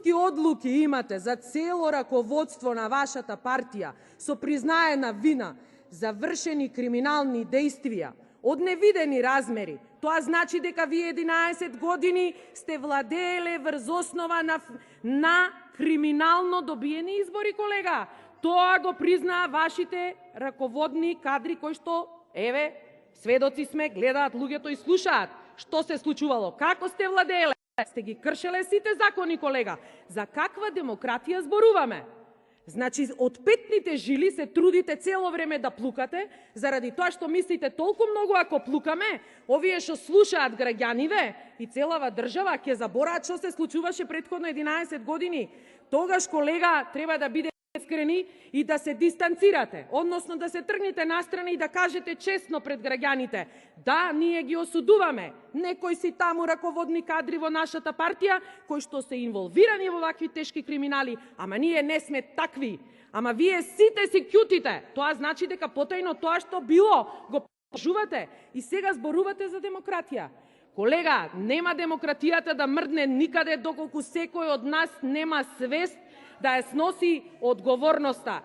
политички одлуки имате за цело раководство на вашата партија со признаена вина за вршени криминални действија од невидени размери, тоа значи дека вие 11 години сте владееле врз основа на криминално добиени избори, колега. Тоа го признаа вашите раководни кадри кои што, еве, сведоци сме, гледаат луѓето и слушаат што се случувало. Како сте владееле? Сте ги кршеле сите закони, колега. За каква демократија зборуваме? Значи, од петните жили се трудите цело време да плукате, заради тоа што мислите толку многу ако плукаме, овие што слушаат граѓаниве и целава држава ќе забораат што се случуваше претходно 11 години. Тогаш, колега, треба да биде искрени и да се дистанцирате, односно да се тргнете настрана и да кажете честно пред граѓаните: да, ние ги осудуваме некои си таму раководни кадри во нашата партија кои што се инволвирани во вакви тешки криминали, ама ние не сме такви. Ама вие сите си ќутите. Тоа значи дека потајно тоа што било го покажувате и сега зборувате за демократија. Колега, нема демократијата да мрдне никаде доколку секој од нас нема свест да ја сноси одговорноста.